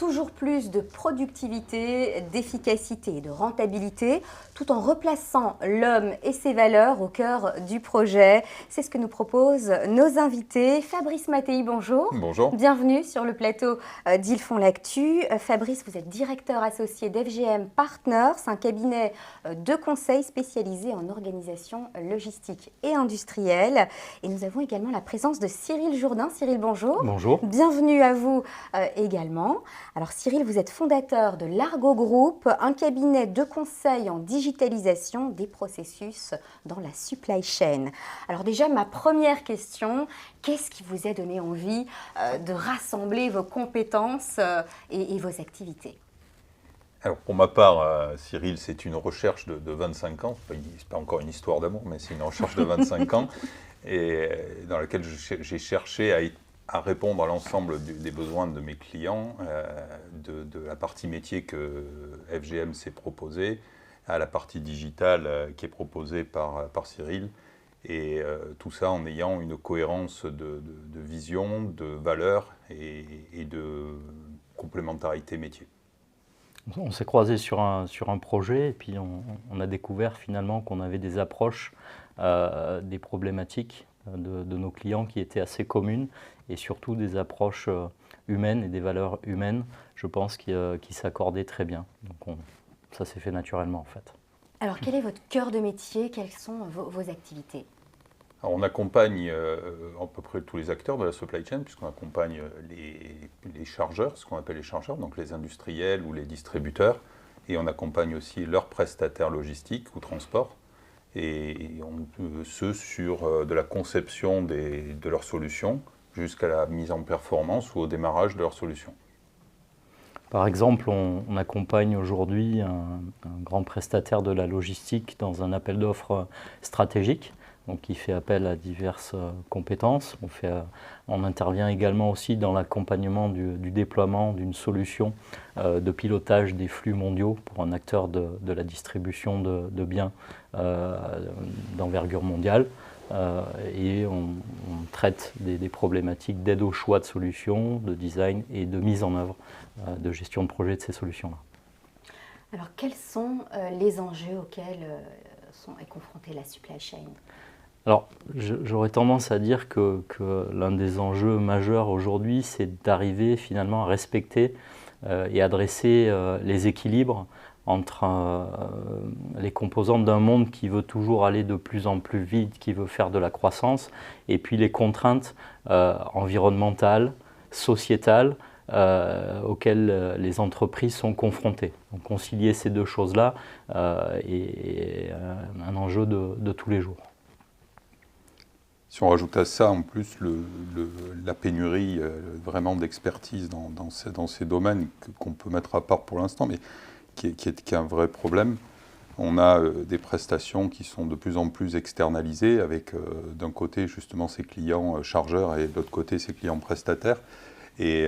toujours plus de productivité, d'efficacité et de rentabilité, tout en replaçant l'homme et ses valeurs au cœur du projet. C'est ce que nous proposent nos invités. Fabrice Mattei, bonjour. Bonjour. Bienvenue sur le plateau d'Ils font l'actu. Fabrice, vous êtes directeur associé d'FGM Partners, un cabinet de conseil spécialisé en organisation logistique et industrielle. Et nous avons également la présence de Cyril Jourdain. Cyril, bonjour. Bonjour. Bienvenue à vous également. Alors Cyril, vous êtes fondateur de l'Argo Group, un cabinet de conseil en digitalisation des processus dans la supply chain. Alors déjà, ma première question, qu'est-ce qui vous a donné envie de rassembler vos compétences et vos activités ? Alors pour ma part, Cyril, c'est une recherche de 25 ans. C'est pas encore une histoire d'amour, mais c'est une recherche de 25 ans et dans laquelle j'ai cherché à répondre à l'ensemble des besoins de mes clients, de la partie métier que FGM s'est proposée, à la partie digitale qui est proposée par Cyril. Et tout ça en ayant une cohérence de vision, de valeurs et de complémentarité métier. On s'est croisés sur un projet et puis on a découvert finalement qu'on avait des approches, des problématiques de nos clients qui étaient assez communes et surtout des approches humaines et des valeurs humaines, je pense, qui s'accordaient très bien. Donc ça s'est fait naturellement en fait. Alors quel est votre cœur de métier? Quelles sont vos activités? Alors, on accompagne à peu près tous les acteurs de la supply chain, puisqu'on accompagne les chargeurs, ce qu'on appelle les chargeurs, donc les industriels ou les distributeurs, et on accompagne aussi leurs prestataires logistiques ou transport, et ceux sur de la conception de leurs solutions jusqu'à la mise en performance ou au démarrage de leurs solutions. Par exemple, on accompagne aujourd'hui un grand prestataire de la logistique dans un appel d'offres stratégique, donc qui fait appel à diverses compétences. On intervient également aussi dans l'accompagnement du déploiement d'une solution de pilotage des flux mondiaux pour un acteur de la distribution de biens d'envergure mondiale. Et on traite des problématiques d'aide au choix de solutions, de design et de mise en œuvre de gestion de projet de ces solutions-là. Alors quels sont les enjeux auxquels est confrontée la supply chain ? Alors, j'aurais tendance à dire que l'un des enjeux majeurs aujourd'hui, c'est d'arriver finalement à respecter et adresser les équilibres entre les composantes d'un monde qui veut toujours aller de plus en plus vite, qui veut faire de la croissance, et puis les contraintes environnementales, sociétales, auxquelles les entreprises sont confrontées. Donc concilier ces deux choses-là est un enjeu de tous les jours. Si on rajoute à ça en plus la pénurie vraiment d'expertise dans ces domaines qu'on peut mettre à part pour l'instant, mais qui est un vrai problème, on a des prestations qui sont de plus en plus externalisées avec d'un côté justement ces clients chargeurs et de l'autre côté ces clients prestataires. Et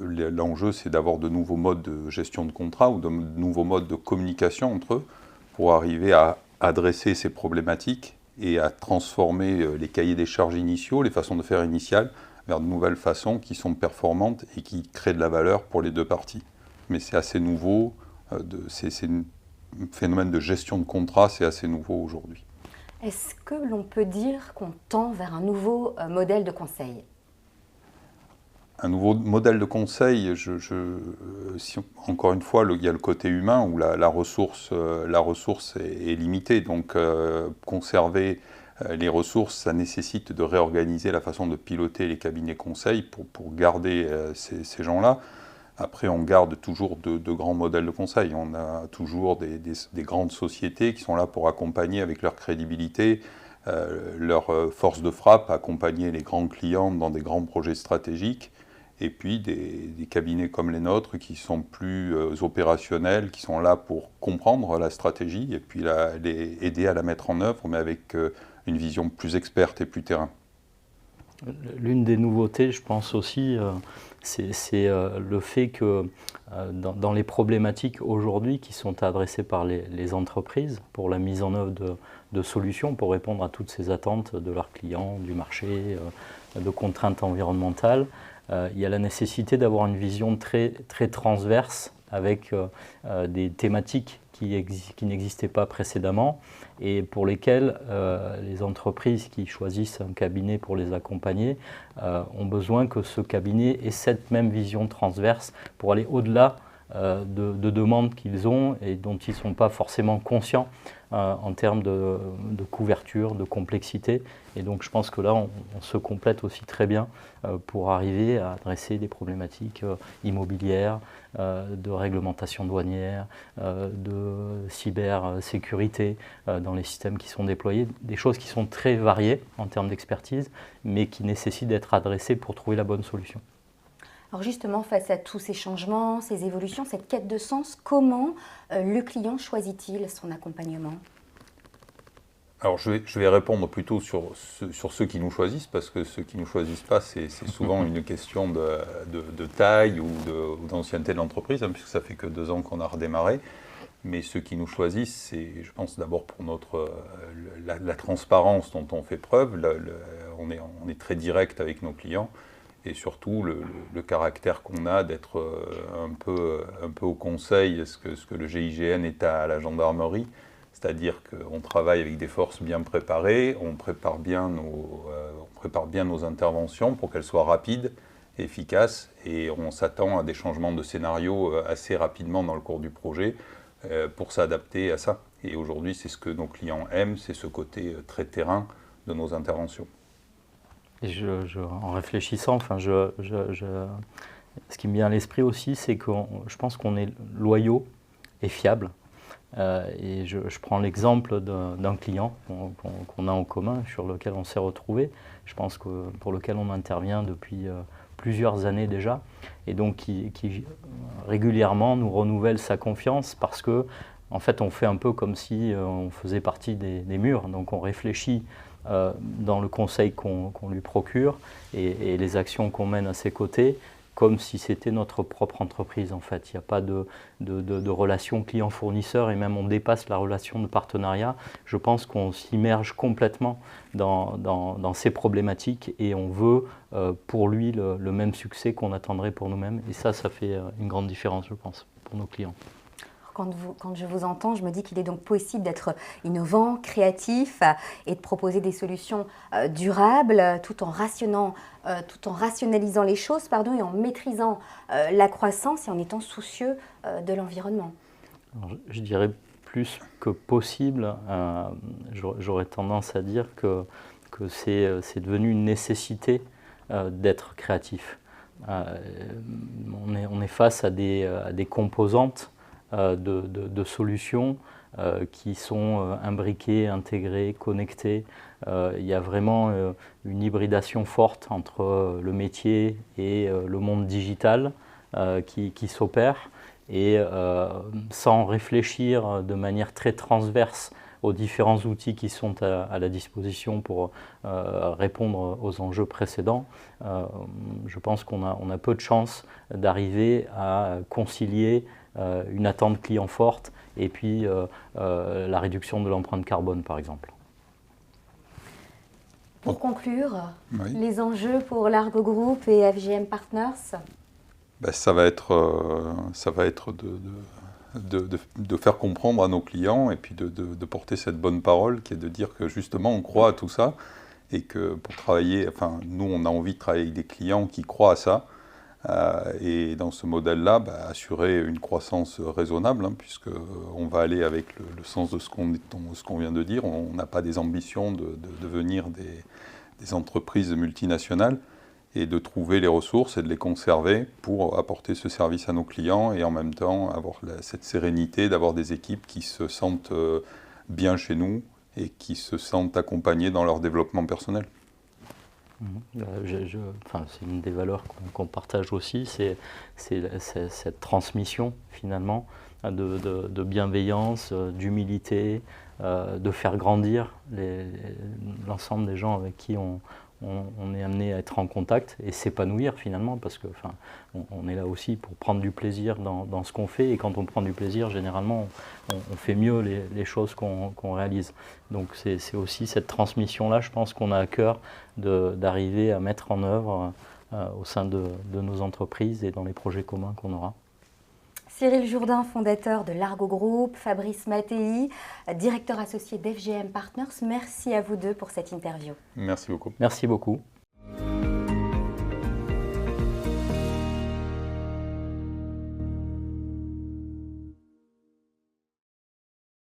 l'enjeu, c'est d'avoir de nouveaux modes de gestion de contrat ou de nouveaux modes de communication entre eux pour arriver à adresser ces problématiques et à transformer les cahiers des charges initiaux, les façons de faire initiales, vers de nouvelles façons qui sont performantes et qui créent de la valeur pour les deux parties. Mais c'est assez nouveau, c'est un phénomène de gestion de contrat, c'est assez nouveau aujourd'hui. Est-ce que l'on peut dire qu'on tend vers un nouveau modèle de conseil ? Un nouveau modèle de conseil, encore une fois, il y a le côté humain où la ressource est limitée. Donc conserver les ressources, ça nécessite de réorganiser la façon de piloter les cabinets conseils pour garder ces gens-là. Après, on garde toujours de grands modèles de conseil. On a toujours des grandes sociétés qui sont là pour accompagner avec leur crédibilité, leur force de frappe, accompagner les grands clients dans des grands projets stratégiques. Et puis des cabinets comme les nôtres qui sont plus opérationnels, qui sont là pour comprendre la stratégie et puis aider à la mettre en œuvre, mais avec une vision plus experte et plus terrain. L'une des nouveautés, je pense aussi, c'est le fait que dans les problématiques aujourd'hui qui sont adressées par les entreprises pour la mise en œuvre de solutions pour répondre à toutes ces attentes de leurs clients, du marché, de contraintes environnementales, il y a la nécessité d'avoir une vision très, très transverse avec des thématiques qui n'existaient pas précédemment et pour lesquelles les entreprises qui choisissent un cabinet pour les accompagner ont besoin que ce cabinet ait cette même vision transverse pour aller au-delà de demandes qu'ils ont et dont ils ne sont pas forcément conscients en termes de couverture, de complexité. Et donc je pense que là, on se complète aussi très bien pour arriver à adresser des problématiques immobilières, de réglementation douanière, de cybersécurité dans les systèmes qui sont déployés, des choses qui sont très variées en termes d'expertise, mais qui nécessitent d'être adressées pour trouver la bonne solution. Alors justement, face à tous ces changements, ces évolutions, cette quête de sens, comment le client choisit-il son accompagnement ? Alors je vais répondre plutôt sur ceux qui nous choisissent, parce que ceux qui ne nous choisissent pas, c'est souvent une question de taille ou d'ancienneté de l'entreprise, hein, puisque ça fait que 2 ans qu'on a redémarré. Mais ceux qui nous choisissent, c'est, je pense, d'abord pour la transparence dont on fait preuve. On est très direct avec nos clients. Et surtout le caractère qu'on a d'être un peu au conseil, ce que le GIGN est à la gendarmerie, c'est-à-dire qu'on travaille avec des forces bien préparées, on prépare bien nos interventions pour qu'elles soient rapides, efficaces, et on s'attend à des changements de scénario assez rapidement dans le cours du projet pour s'adapter à ça. Et aujourd'hui, c'est ce que nos clients aiment, c'est ce côté très terrain de nos interventions. Et en réfléchissant, ce qui me vient à l'esprit aussi, c'est que je pense qu'on est loyaux et fiables. Et je prends l'exemple d'un client qu'on a en commun, sur lequel on s'est retrouvé, je pense que pour lequel on intervient depuis plusieurs années déjà, et donc qui régulièrement nous renouvelle sa confiance parce que, en fait, on fait un peu comme si on faisait partie des murs, donc on réfléchit dans le conseil qu'on lui procure et les actions qu'on mène à ses côtés, comme si c'était notre propre entreprise en fait. Il n'y a pas de relation client-fournisseur et même on dépasse la relation de partenariat. Je pense qu'on s'immerge complètement dans ces problématiques et on veut pour lui le même succès qu'on attendrait pour nous-mêmes. Et ça fait une grande différence, je pense, pour nos clients. Quand je vous entends, je me dis qu'il est donc possible d'être innovant, créatif et de proposer des solutions durables tout en rationalisant les choses et en maîtrisant la croissance et en étant soucieux de l'environnement. Je dirais plus que possible. J'aurais tendance à dire que c'est devenu une nécessité d'être créatif. On est face à des composantes de solutions qui sont imbriquées, intégrées, connectées. Il y a vraiment une hybridation forte entre le métier et le monde digital qui s'opère. Et sans réfléchir de manière très transverse aux différents outils qui sont à la disposition pour répondre aux enjeux précédents, je pense qu'on a peu de chances d'arriver à concilier une attente client forte et puis la réduction de l'empreinte carbone, par exemple. Pour conclure, oui. Les enjeux pour l'Argo Group et FGM Partners? Ça va être de faire comprendre à nos clients et puis de porter cette bonne parole qui est de dire que justement on croit à tout ça et que pour travailler, nous on a envie de travailler avec des clients qui croient à ça. Et dans ce modèle-là, assurer une croissance raisonnable, puisqu'on va aller avec le sens de ce qu'on vient de dire. On n'a pas des ambitions de devenir des entreprises multinationales et de trouver les ressources et de les conserver pour apporter ce service à nos clients et en même temps avoir cette sérénité d'avoir des équipes qui se sentent bien chez nous et qui se sentent accompagnées dans leur développement personnel. C'est une des valeurs qu'on partage aussi, c'est cette transmission finalement de bienveillance, d'humilité, de faire grandir l'ensemble des gens avec qui on on est amené à être en contact et s'épanouir finalement, parce que on est là aussi pour prendre du plaisir dans ce qu'on fait, et quand on prend du plaisir, généralement, on fait mieux les choses qu'on réalise. Donc c'est aussi cette transmission-là, je pense qu'on a à cœur d'arriver à mettre en œuvre au sein de nos entreprises et dans les projets communs qu'on aura. Cyril Jourdain, fondateur de Largo Group, Fabrice Mattei, directeur associé d'FGM Partners, merci à vous deux pour cette interview. Merci beaucoup. Merci beaucoup.